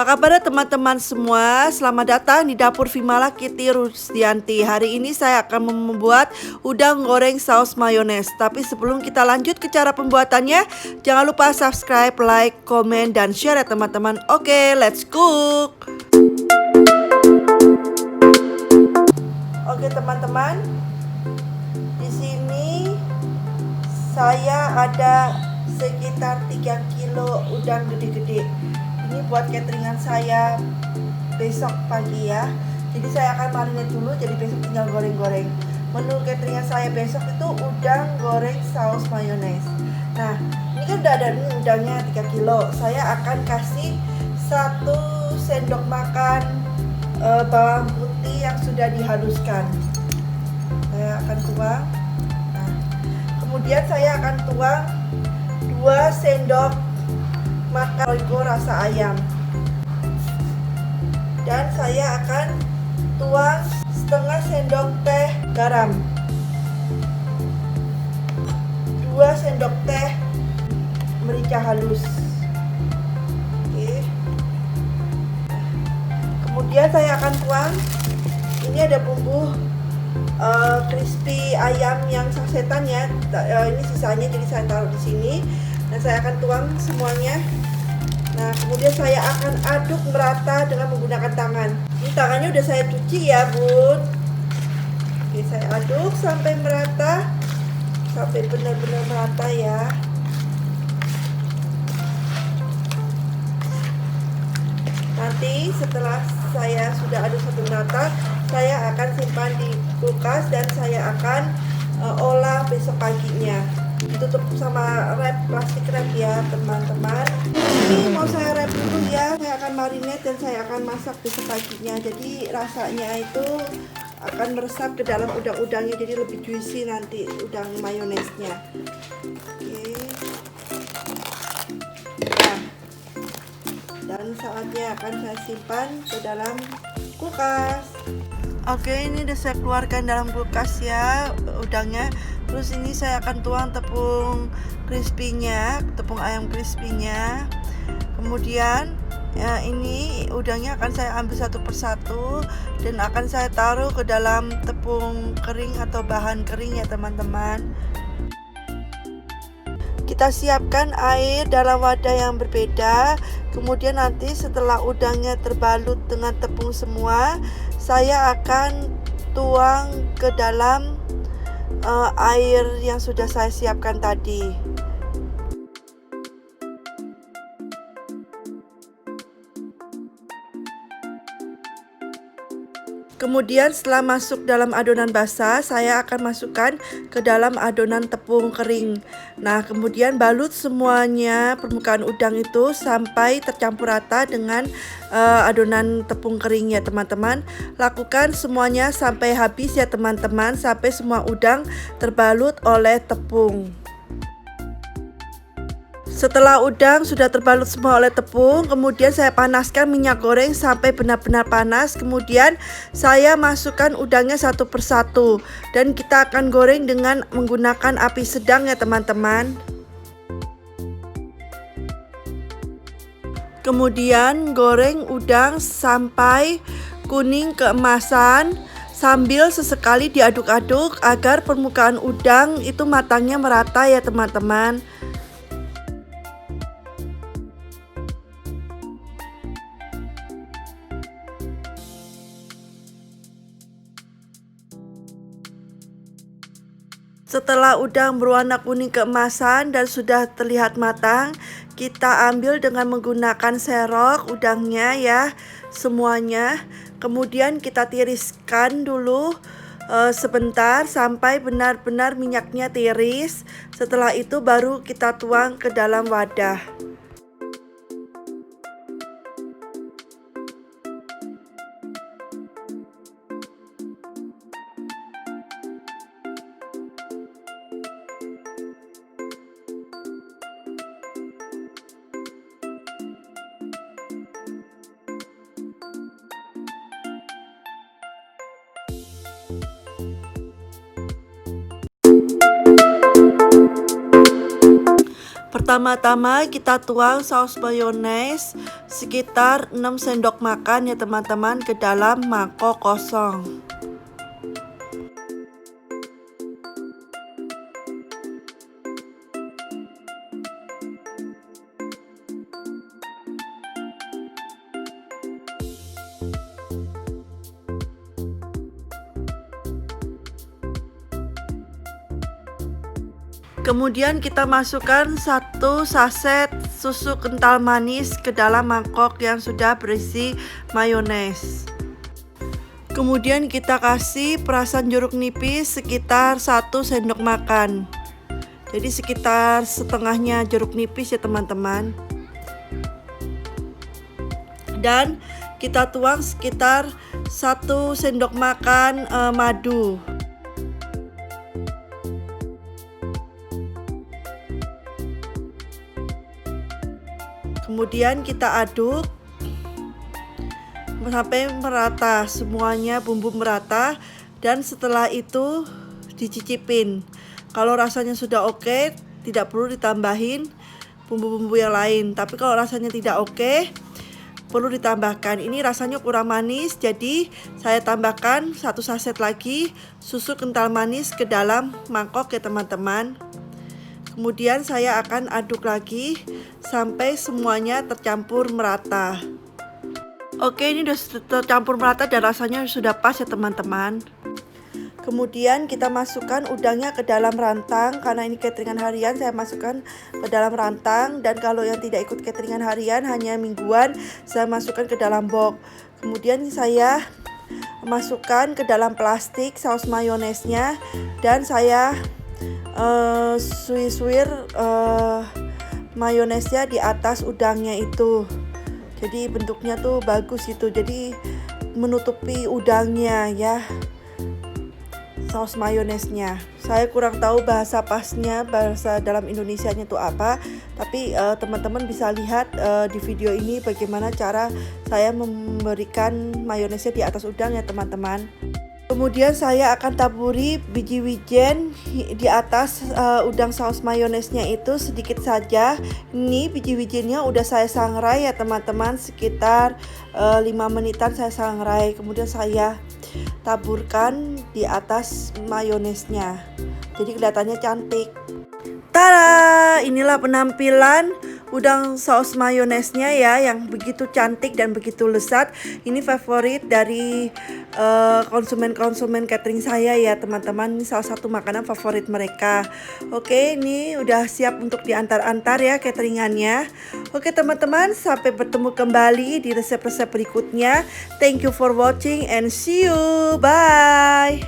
Apa kabar teman-teman semua? Selamat datang di dapur Vimala Kitty Rusdianti. Hari ini saya akan membuat udang goreng saus mayones. Tapi sebelum kita lanjut ke cara pembuatannya, jangan lupa subscribe, like, komen, dan share ya teman-teman. Oke, let's cook. Oke teman-teman, di sini saya ada sekitar 3 kilo udang gede-gede. Ini buat cateringan saya besok pagi ya. Jadi saya akan marinate dulu, jadi besok tinggal goreng-goreng. Menu cateringan saya besok itu udang goreng saus mayones. Nah, ini kan udah ada nih udangnya 3 kilo. Saya akan kasih 1 sendok makan bawang putih yang sudah dihaluskan. Saya akan tuang. Nah, kemudian saya akan tuang 2 sendok makan Royco rasa ayam, dan saya akan tuang setengah sendok teh garam, 2 sendok teh merica halus. Oke. Kemudian saya akan tuang, ini ada bumbu crispy ayam yang sasetan ya. Ini sisanya, jadi saya taruh di sini. Nah, saya akan tuang semuanya. Nah, kemudian saya akan aduk merata dengan menggunakan tangan. Ini tangannya udah saya cuci ya, Bun. Oke, saya aduk sampai merata, sampai benar-benar merata ya. Nanti setelah saya sudah aduk sampai merata, saya akan simpan di kulkas dan saya akan olah besok paginya. Ditutup sama wrap, plastik wrap ya teman-teman. Ini mau saya wrap dulu ya. Saya akan marinate dan saya akan masak besok paginya. Jadi rasanya itu akan meresap ke dalam udang-udangnya, jadi lebih juicy nanti udang mayonesnya. Oke. Nah, dan saatnya akan saya simpan ke dalam kulkas. Oke, ini udah saya keluarkan dalam kulkas ya udangnya. Terus ini saya akan tuang tepung crispy-nya, tepung ayam crispy-nya. Kemudian ya, ini udangnya akan saya ambil satu persatu dan akan saya taruh ke dalam tepung kering atau bahan kering ya teman-teman. Kita siapkan air dalam wadah yang berbeda. Kemudian nanti setelah udangnya terbalut dengan tepung semua, saya akan tuang ke dalam air yang sudah saya siapkan tadi. Kemudian setelah masuk dalam adonan basah, saya akan masukkan ke dalam adonan tepung kering. Nah, kemudian balut semuanya permukaan udang itu sampai tercampur rata dengan adonan tepung kering ya teman-teman. Lakukan semuanya sampai habis ya teman-teman, sampai semua udang terbalut oleh tepung. Setelah udang sudah terbalut semua oleh tepung, kemudian saya panaskan minyak goreng sampai benar-benar panas. Kemudian saya masukkan udangnya satu persatu dan kita akan goreng dengan menggunakan api sedang ya teman-teman. Kemudian goreng udang sampai kuning keemasan, sambil sesekali diaduk-aduk agar permukaan udang itu matangnya merata ya teman-teman. Setelah udang berwarna kuning keemasan dan sudah terlihat matang, kita ambil dengan menggunakan serok udangnya ya, semuanya. Kemudian kita tiriskan dulu sebentar sampai benar-benar minyaknya tiris. Setelah itu baru kita tuang ke dalam wadah. Pertama-tama kita tuang saus mayones sekitar 6 sendok makan ya teman-teman ke dalam mangkok kosong. Kemudian kita masukkan 1 saset susu kental manis ke dalam mangkok yang sudah berisi mayones. Kemudian kita kasih perasan jeruk nipis sekitar 1 sendok makan. Jadi sekitar setengahnya jeruk nipis ya teman-teman. Dan kita tuang sekitar 1 sendok makan madu. Kemudian kita aduk sampai merata, semuanya bumbu merata, dan setelah itu dicicipin. Kalau rasanya sudah oke, tidak perlu ditambahin bumbu-bumbu yang lain. Tapi kalau rasanya tidak oke, perlu ditambahkan. Ini rasanya kurang manis, jadi saya tambahkan 1 saset lagi susu kental manis ke dalam mangkok ya teman-teman. Kemudian saya akan aduk lagi sampai semuanya tercampur merata. Oke, ini sudah tercampur merata dan rasanya sudah pas ya teman-teman. Kemudian kita masukkan udangnya ke dalam rantang. Karena ini cateringan harian, saya masukkan ke dalam rantang. Dan kalau yang tidak ikut cateringan harian, hanya mingguan, saya masukkan ke dalam box. Kemudian saya masukkan ke dalam plastik saus mayonesnya. Dan saya suwir mayonesnya di atas udangnya itu. Jadi bentuknya tuh bagus itu, jadi menutupi udangnya ya, saus mayonesnya. Saya kurang tahu bahasa pasnya, bahasa dalam Indonesianya itu apa, tapi teman-teman bisa lihat di video ini bagaimana cara saya memberikan mayonesnya di atas udang ya teman-teman. Kemudian saya akan taburi biji wijen di atas udang saus mayonesnya itu sedikit saja. Ini biji wijennya udah saya sangrai ya teman-teman, sekitar 5 menitan saya sangrai. Kemudian saya taburkan di atas mayonesnya, jadi kelihatannya cantik. Tada! Inilah penampilan udang saus mayonesnya ya, yang begitu cantik dan begitu lezat. Ini favorit dari konsumen-konsumen catering saya ya teman-teman. Ini salah satu makanan favorit mereka. Oke, ini udah siap untuk diantar-antar ya cateringannya. Oke teman-teman, sampai bertemu kembali di resep-resep berikutnya. Thank you for watching and see you. Bye.